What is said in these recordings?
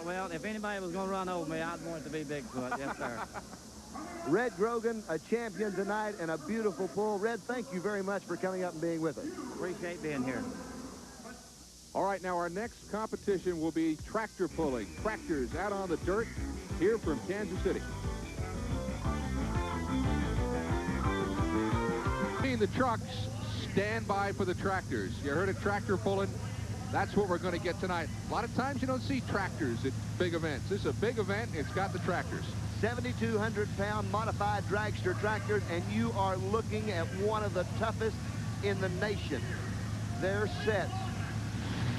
well, if anybody was going to run over me, I'd want it to be Bigfoot. Yes, sir. Red Grogan, a champion tonight and a beautiful pull. Red, thank you very much for coming up and being with us. Appreciate being here. All right, now our next competition will be tractor pulling. Tractors out on the dirt here from Kansas City. The trucks stand by for the tractors. You heard a tractor pulling? That's what we're going to get tonight. A lot of times you don't see tractors at big events. This is a big event. It's got the tractors. 7,200-pound modified dragster tractors, and you are looking at one of the toughest in the nation. Their sets,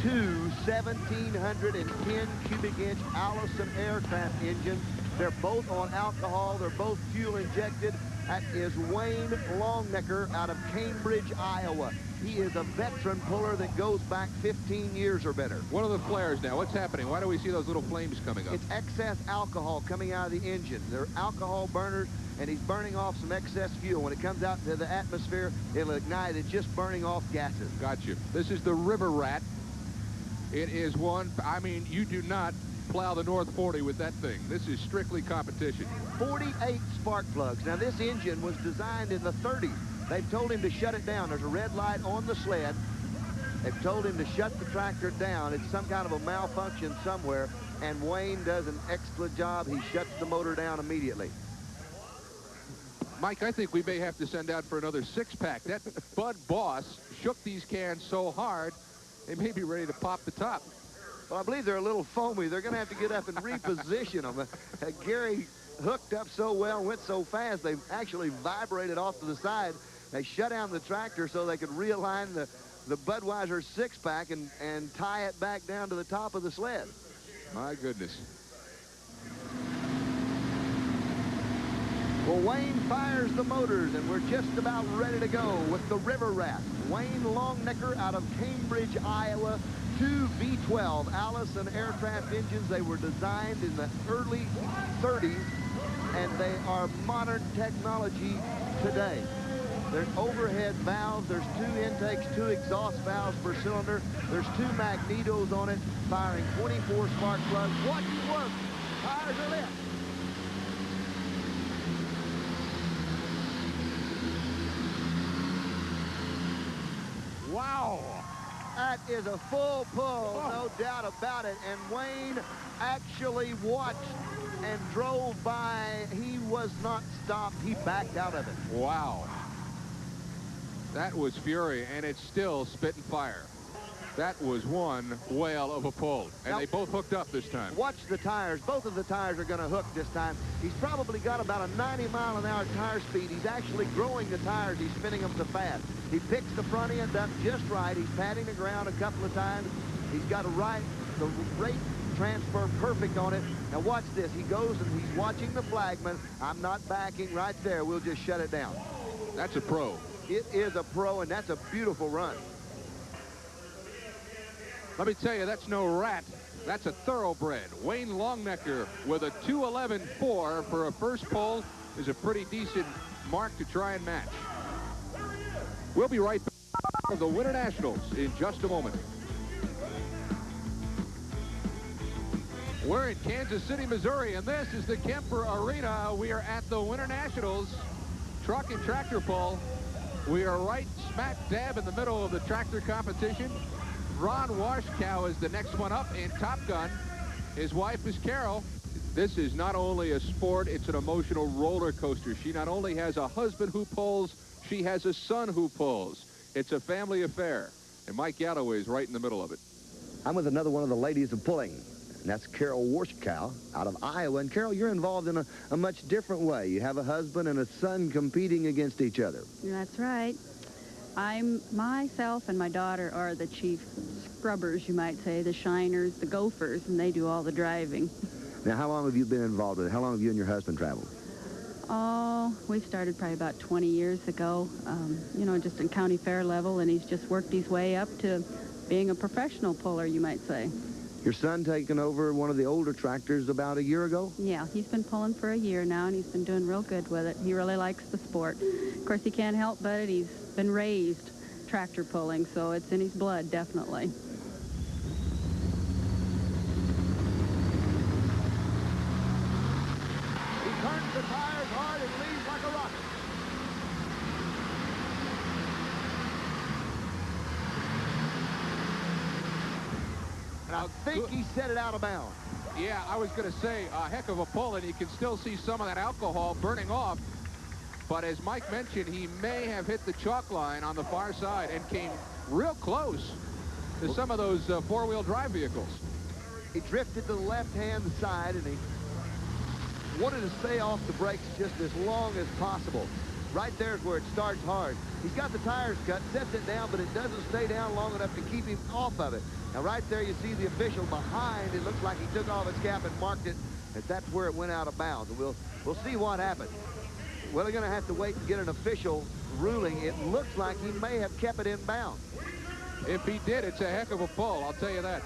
two 1,710 cubic inch Allison aircraft engines. They're both on alcohol. They're both fuel injected. That is Wayne Longnecker out of Cambridge, Iowa. He is a veteran puller that goes back 15 years or better. What are the flares now? What's happening? Why do we see those little flames coming up? It's excess alcohol coming out of the engine. They're alcohol burners, and he's burning off some excess fuel. When it comes out into the atmosphere, it'll ignite. It's just burning off gases. Got you. This is the River Rat. It is one, I mean, you do not plow the North 40 with that thing. This is strictly competition. 48 spark plugs. Now, this engine was designed in the 30s. They've told him to shut it down. There's a red light on the sled. They've told him to shut the tractor down. It's some kind of a malfunction somewhere, and Wayne does an excellent job. He shuts the motor down immediately. Mike, I think we may have to send out for another six-pack. That Bud Boss shook these cans so hard, they may be ready to pop the top. Well, I believe they're a little foamy. They're going to have to get up and reposition them. Gary hooked up so well, went so fast, they actually vibrated off to the side. They shut down the tractor so they could realign the Budweiser six-pack and tie it back down to the top of the sled. My goodness. Well, Wayne fires the motors, and we're just about ready to go with the River Rat. Wayne Longnecker out of Cambridge, Iowa. Two V12 Allison aircraft engines. They were designed in the early 30s, and they are modern technology today. There's overhead valves. There's two intakes, two exhaust valves per cylinder. There's two magnetos on it, firing 24 spark plugs. Watch it work. Tires are lit. Wow. That is a full pull, no doubt about it. And Wayne actually watched and drove by. He was not stopped. He backed out of it. Wow. That was fury, and it's still spitting fire. That was one whale of a pull. And now, they both hooked up this time. Watch the tires. Both of the tires are going to hook this time. He's probably got about a 90-mile-an-hour tire speed. He's actually growing the tires. He's spinning them so fast. He picks the front end up just right. He's patting the ground a couple of times. He's got the rate transfer perfect on it. Now watch this. He goes and he's watching the flagman. I'm not backing right there. We'll just shut it down. That's a pro. It is a pro, and that's a beautiful run. Let me tell you, that's no rat. That's a thoroughbred. Wayne Longnecker with a 2:11.4 for a first pull is a pretty decent mark to try and match. We'll be right back for the Winter Nationals in just a moment. We're in Kansas City, Missouri, and this is the Kemper Arena. We are at the Winter Nationals truck and tractor pull. We are right smack dab in the middle of the tractor competition. Ron Warschkow is the next one up in Top Gun. His wife is Carol. This is not only a sport, it's an emotional roller coaster. She not only has a husband who pulls, she has a son who pulls. It's a family affair. And Mike Galloway is right in the middle of it. I'm with another one of the ladies of pulling, and that's Carol Warschkow out of Iowa. And Carol, you're involved in a much different way. You have a husband and a son competing against each other. That's right. Myself and my daughter are the chief scrubbers, you might say, the shiners, the gophers, and they do all the driving. Now, how long have you been involved with it? How long have you and your husband traveled? Oh, we started probably about 20 years ago, you know, just in county fair level, and he's just worked his way up to being a professional puller, you might say. Your son taking over one of the older tractors about a year ago? Yeah, he's been pulling for a year now, and he's been doing real good with it. He really likes the sport. Of course, he can't help but it. He's been raised tractor pulling, so it's in his blood, definitely. I think he set it out of bounds. Yeah, I was going to say a heck of a pull, and you can still see some of that alcohol burning off. But as Mike mentioned, he may have hit the chalk line on the far side and came real close to some of those four-wheel drive vehicles. He drifted to the left-hand side, and he wanted to stay off the brakes just as long as possible. Right there is where it starts hard. He's got the tires cut, sets it down, but it doesn't stay down long enough to keep him off of it. Now, right there, you see the official behind. It looks like he took off his cap and marked it, and that's where it went out of bounds. We'll see what happened. Well, they're going to have to wait and get an official ruling. It looks like he may have kept it in bounds. If he did, it's a heck of a pull, I'll tell you that.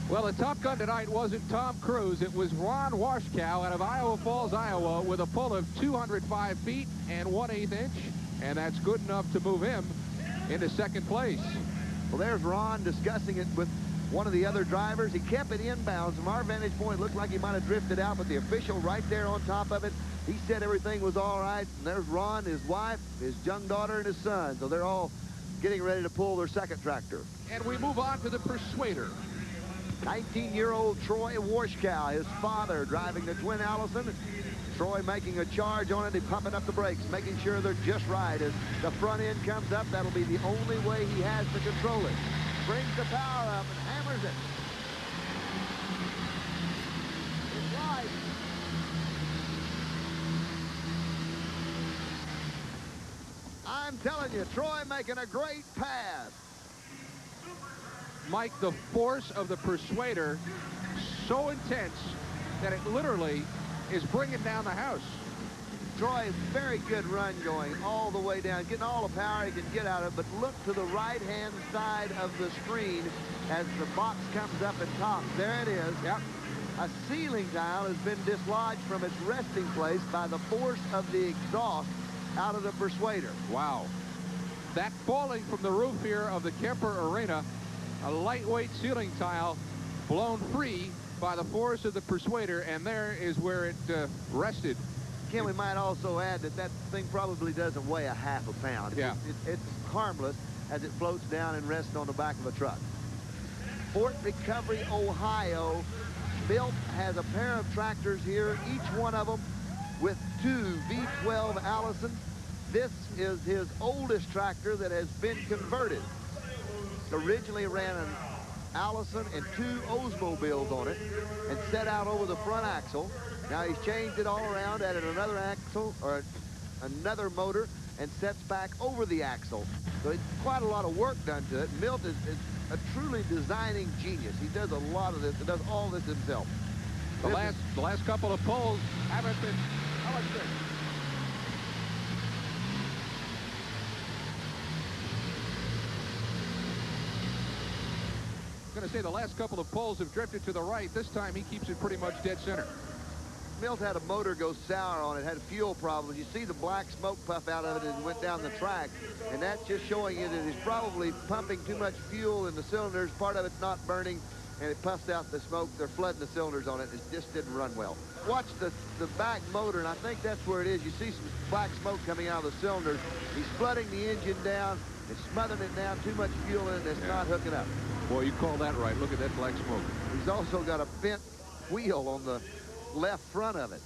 Well, the top gun tonight wasn't Tom Cruise. It was Ron Warschkow out of Iowa Falls, Iowa, with a pull of 205 feet and 1/8 inch, and that's good enough to move him into second place. Well, there's Ron discussing it with one of the other drivers. He kept it inbounds. From our vantage point, it looked like he might have drifted out, but the official right there on top of it, he said everything was all right. And there's Ron, his wife, his young daughter, and his son. So they're all getting ready to pull their second tractor. And we move on to the Persuader. 19-year-old Troy Warschkow, his father, driving the twin Allison. Troy making a charge on it. He's pumping up the brakes, making sure they're just right. As the front end comes up, that'll be the only way he has to control it. Brings the power up and hammers it. It's right. I'm telling you, Troy making a great pass. Mike, the force of the Persuader so intense that it literally is bringing down the house. Troy, very good run going all the way down, getting all the power he can get out of it, but look to the right-hand side of the screen as the box comes up and tops. There it is. Yep. A ceiling tile has been dislodged from its resting place by the force of the exhaust out of the Persuader. Wow. That falling from the roof here of the Kemper Arena, a lightweight ceiling tile blown free by the force of the Persuader, and there is where it rested. Ken, we might also add that that thing probably doesn't weigh a half a pound. Yeah. It's harmless as it floats down and rests on the back of a truck. Fort Recovery, Ohio. MILT has a pair of tractors here, each one of them with 2 V12 Allison. This is his oldest tractor that has been converted. Originally ran an Allison and 2 Oldsmobiles on it and set out over the front axle. Now he's changed it all around, added another axle or another motor, and sets back over the axle. So it's quite a lot of work done to it. MILT is a truly designing genius. He does a lot of this. He does all this himself. The last couple of pulls haven't been. How much this? I'm going to say the last couple of pulls have drifted to the right. This time he keeps it pretty much dead center. MILT had a motor go sour on it, had fuel problems. You see the black smoke puff out of it as it went down the track, and that's just showing you that he's probably pumping too much fuel in the cylinders. Part of it's not burning, and it puffs out the smoke. They're flooding the cylinders on it. It just didn't run well. Watch the back motor, and I think that's where it is. You see some black smoke coming out of the cylinders. He's flooding the engine down and smothering it down. Too much fuel in it, and it's not hooking up. Boy, you call that right. Look at that black smoke. He's also got a bent wheel on the left front of it.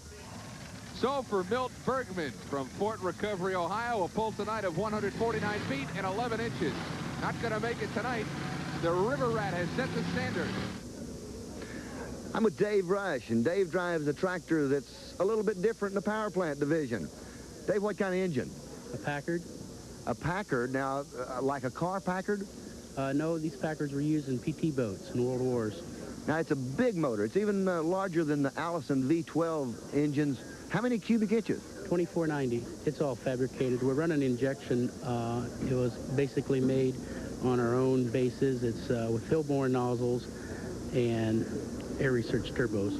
So for Milt Bergman from Fort Recovery, Ohio, a pull tonight of 149 feet and 11 inches. Not going to make it tonight. The River Rat has set the standard. I'm with Dave Rush, and Dave drives a tractor that's a little bit different in the power plant division. Dave, what kind of engine? A Packard. A Packard. Now, like a car Packard? No, these Packards were used in PT boats in World Wars. Now, it's a big motor. It's even larger than the Allison V12 engines. How many cubic inches? 2490. It's all fabricated. We're running injection. It was basically made on our own bases. It's with Hillborn nozzles and air research turbos.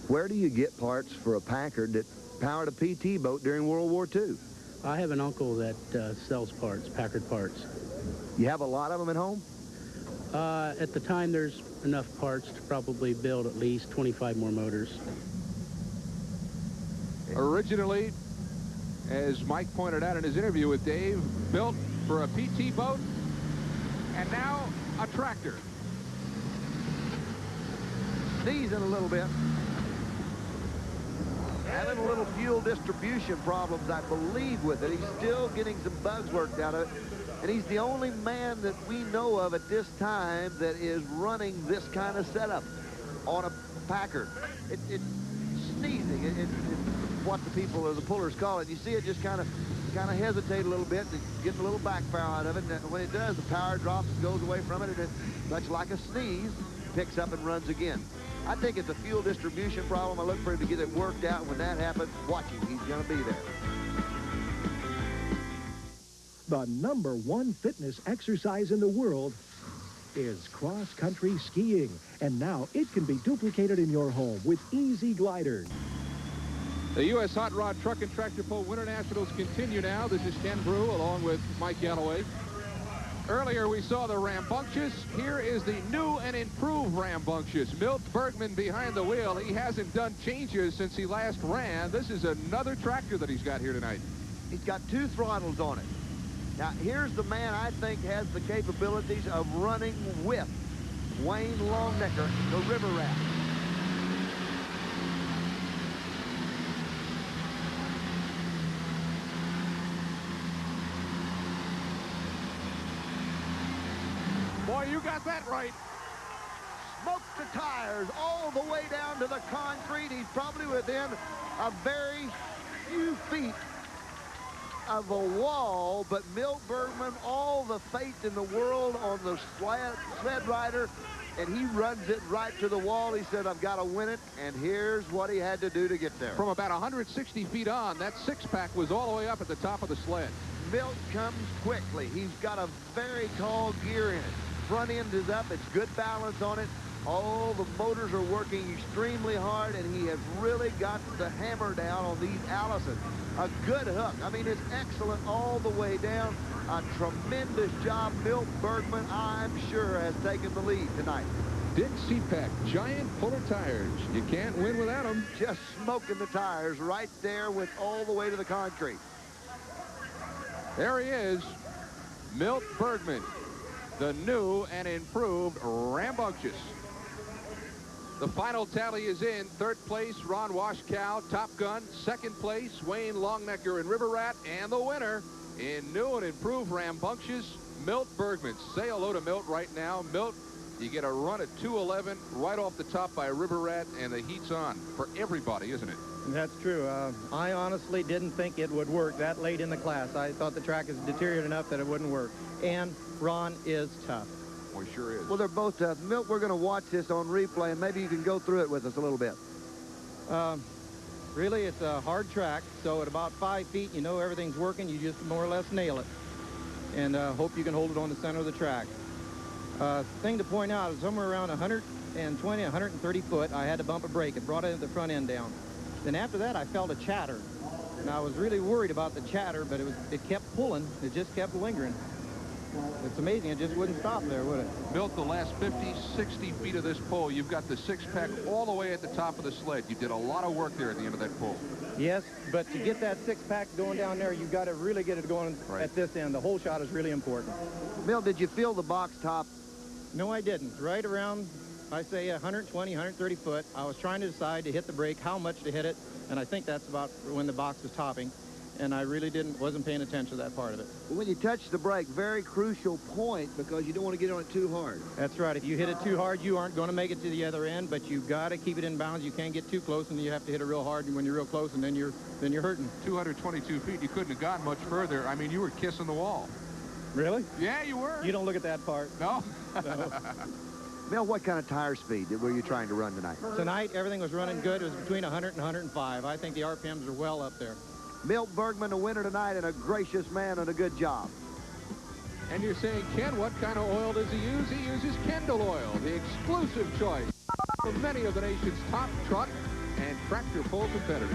Where do you get parts for a Packard that powered a PT boat during World War II? I have an uncle that sells parts, Packard parts. You have a lot of them at home? At the time, there's enough parts to probably build at least 25 more motors. Originally, as Mike pointed out in his interview with Dave, built for a PT boat, and now a tractor. sneezing a little bit. Having a little fuel distribution problems, I believe, with it. He's still getting some bugs worked out of it. And he's the only man that we know of at this time that is running this kind of setup on a Packard. It's sneezing. It's what the people or the pullers call it. You see it just kind of hesitate a little bit, getting a little backfire out of it. And when it does, the power drops and goes away from it, and it, much like a sneeze, picks up and runs again. I think it's a fuel distribution problem. I look for him to get it worked out. When that happens, watch him. He's going to be there. The #1 fitness exercise in the world is cross-country skiing. And now it can be duplicated in your home with Easy Gliders. The U.S. Hot Rod Truck and Tractor Pull Winter Nationals continue now. This is Ken Brew along with Mike Galloway. Earlier we saw the Rambunctious. Here is the new and improved Rambunctious. Milt Bergman behind the wheel. He hasn't done changes since he last ran. This is another tractor that he's got here tonight. He's got 2 throttles on it. Now, here's the man I think has the capabilities of running with Wayne Longnecker, the River Rat. Boy, you got that right. Smoked the tires all the way down to the concrete. He's probably within a very few feet of a wall, but Milt Bergman, all the faith in the world on the sled rider, and he runs it right to the wall. He said, I've got to win it, and here's what he had to do to get there. From about 160 feet on, that 6-pack was all the way up at the top of the sled. Milt comes quickly. He's got a very tall gear in it. Front end is up. It's good balance on it. All the motors are working extremely hard, and he has really got the hammer down on these Allison. A good hook. I mean, it's excellent all the way down. A tremendous job. Milt Bergman, I'm sure, has taken the lead tonight. Dick C-Pack, giant puller tires. You can't win without them. Just smoking the tires right there with all the way to the concrete. There he is, Milt Bergman, the new and improved Rambunctious. The final tally is in. 3rd place, Ron Washkow, Top Gun. 2nd place, Wayne Longnecker and River Rat. And the winner in new and improved Rambunctious, Milt Bergman. Say hello to Milt right now. Milt, you get a run at 2:11 right off the top by River Rat, and the heat's on for everybody, isn't it? That's true. I honestly didn't think it would work that late in the class. I thought the track is deteriorated enough that it wouldn't work. And Ron is tough. Well, he sure is. Well, they're both tough. Milt, we're going to watch this on replay, and maybe you can go through it with us a little bit. Really, it's a hard track, so at about 5 feet, you know everything's working. You just more or less nail it. And hope you can hold it on the center of the track. Thing to point out is somewhere around 120, 130 foot, I had to bump a brake. It brought the front end down. Then after that, I felt a chatter. And I was really worried about the chatter, but it kept pulling. It just kept lingering. It's amazing. It just wouldn't stop there, would it? Milt, the last 50, 60 feet of this pole, you've got the 6-pack all the way at the top of the sled. You did a lot of work there at the end of that pole. Yes, but to get that 6-pack going down there, you've got to really get it going at this end. The whole shot is really important. Milt, did you feel the box top? No, I didn't. Right around, I say 120, 130 foot, I was trying to decide to hit the brake, how much to hit it, and I think that's about when the box was topping. And I really wasn't paying attention to that part of it. When you touch the brake, very crucial point, because you don't want to get on it too hard. That's right. If you hit it too hard, you aren't going to make it to the other end, but you've got to keep it in bounds. You can't get too close, and you have to hit it real hard. And when you're real close, and then you're hurting. 222 feet, you couldn't have gone much further. I mean, you were kissing the wall. Really? Yeah, you were. You don't look at that part. No? No. Milt, what kind of tire speed were you trying to run tonight? Tonight, everything was running good. It was between 100 and 105. I think the RPMs are well up there. Milt Bergman, the winner tonight, and a gracious man and a good job. And you're saying, Ken, what kind of oil does he use? He uses Kendall oil, the exclusive choice for many of the nation's top truck and tractor pull competitors.